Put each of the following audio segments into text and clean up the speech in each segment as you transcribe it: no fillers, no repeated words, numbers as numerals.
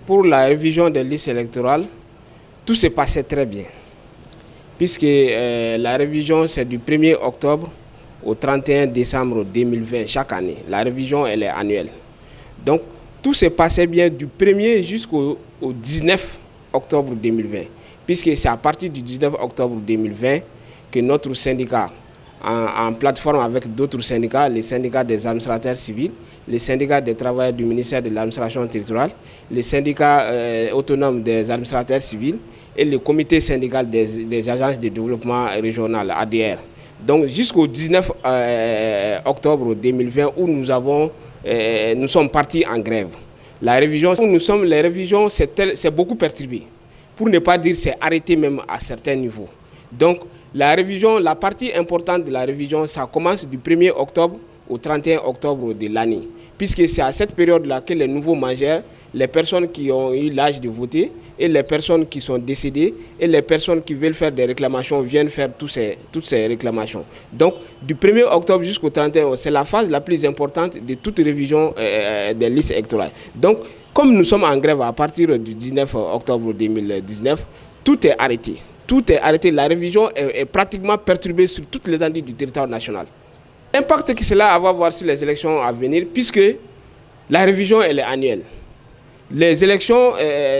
pour la révision des listes électorales, tout se passait très bien. Puisque la révision, c'est du 1er octobre au 31 décembre 2020, chaque année. La révision, elle est annuelle. Donc, tout se passait bien du 1er jusqu'au 19 octobre 2020. Puisque c'est à partir du 19 octobre 2020 que notre syndicat, en plateforme avec d'autres syndicats, les syndicats des administrateurs civils, les syndicats des travailleurs du ministère de l'administration territoriale, les syndicats autonomes des administrateurs civils et le comité syndical des agences de développement régional, ADR. Donc jusqu'au 19 octobre 2020 où nous sommes partis en grève. La révision, où nous sommes, les révisions, c'est beaucoup perturbé. Pour ne pas dire c'est arrêté même à certains niveaux. Donc la révision, la partie importante de la révision, ça commence du 1er octobre au 31 octobre de l'année. Puisque c'est à cette période-là que les nouveaux majeurs, les personnes qui ont eu l'âge de voter et les personnes qui sont décédées et les personnes qui veulent faire des réclamations viennent faire toutes ces réclamations. Donc du 1er octobre jusqu'au 31, c'est la phase la plus importante de toute révision des listes électorales. Donc comme nous sommes en grève à partir du 19 octobre 2019, tout est arrêté. Tout est arrêté. La révision est pratiquement perturbée sur toute l'étendue du territoire national. L'impact que cela va avoir sur les élections à venir, puisque la révision elle est annuelle. Les élections,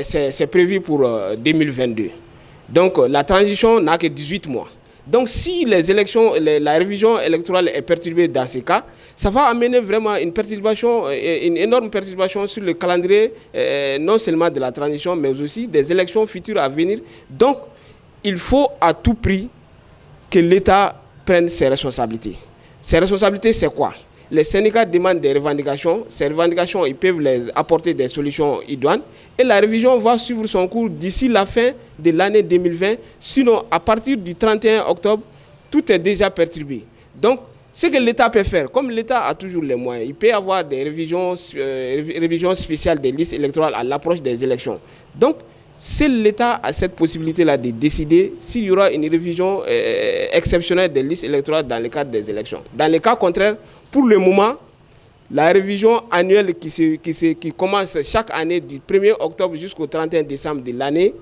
c'est prévu pour 2022. Donc la transition n'a que 18 mois. Donc si les élections, la révision électorale est perturbée dans ces cas, ça va amener vraiment une perturbation, une énorme perturbation sur le calendrier, non seulement de la transition, mais aussi des élections futures à venir. Donc il faut à tout prix que l'État prenne ses responsabilités. Ces responsabilités, c'est quoi? Les syndicats demandent des revendications. Ces revendications, ils peuvent les apporter des solutions idoines. Et la révision va suivre son cours d'ici la fin de l'année 2020. Sinon, à partir du 31 octobre, tout est déjà perturbé. Donc, ce que l'État peut faire, comme l'État a toujours les moyens, il peut avoir des révisions spéciales des listes électorales à l'approche des élections. Donc, c'est l'État a cette possibilité-là de décider s'il y aura une révision exceptionnelle des listes électorales dans le cadre des élections. Dans le cas contraire, pour le moment, la révision annuelle qui commence chaque année du 1er octobre jusqu'au 31 décembre de l'année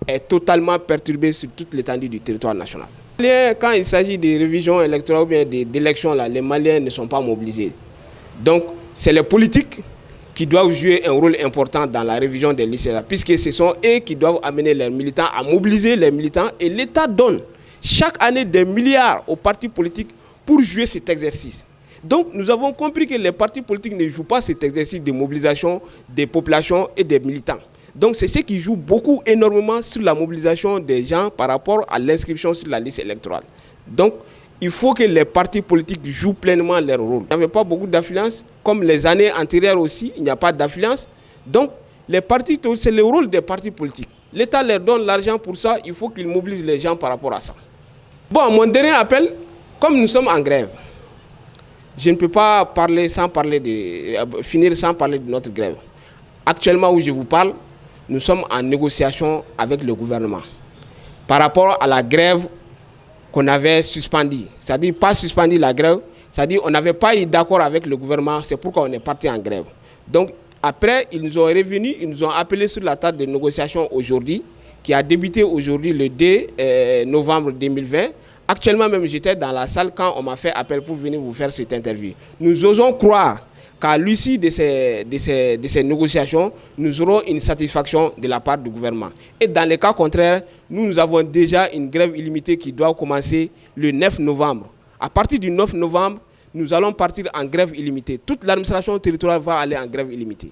est totalement perturbée sur toute l'étendue du territoire national. Quand il s'agit de révisions électorales ou bien d'élections, les Maliens ne sont pas mobilisés. Donc, c'est les politiques qui doivent jouer un rôle important dans la révision des listes, puisque ce sont eux qui doivent amener leurs militants à mobiliser les militants et l'État donne chaque année des milliards aux partis politiques pour jouer cet exercice. Donc nous avons compris que les partis politiques ne jouent pas cet exercice de mobilisation des populations et des militants. Donc c'est ce qui joue beaucoup, énormément sur la mobilisation des gens par rapport à l'inscription sur la liste électorale. Donc il faut que les partis politiques jouent pleinement leur rôle. Il n'y avait pas beaucoup d'affluence, comme les années antérieures aussi, il n'y a pas d'affluence. Donc, les partis, c'est le rôle des partis politiques. L'État leur donne l'argent pour ça, il faut qu'ils mobilisent les gens par rapport à ça. Bon, mon dernier appel, comme nous sommes en grève, je ne peux pas finir sans parler de notre grève. Actuellement où je vous parle, nous sommes en négociation avec le gouvernement par rapport à la grève qu'on avait suspendu, c'est-à-dire pas suspendu la grève, c'est-à-dire on n'avait pas eu d'accord avec le gouvernement, c'est pourquoi on est parti en grève. Donc après, ils nous ont revenus, ils nous ont appelé sur la table de négociation aujourd'hui, qui a débuté aujourd'hui le 2 novembre 2020. Actuellement même, j'étais dans la salle quand on m'a fait appel pour venir vous faire cette interview. Nous osons croire qu'à l'issue de ces négociations, nous aurons une satisfaction de la part du gouvernement. Et dans le cas contraire, nous avons déjà une grève illimitée qui doit commencer le 9 novembre. À partir du 9 novembre, nous allons partir en grève illimitée. Toute l'administration territoriale va aller en grève illimitée.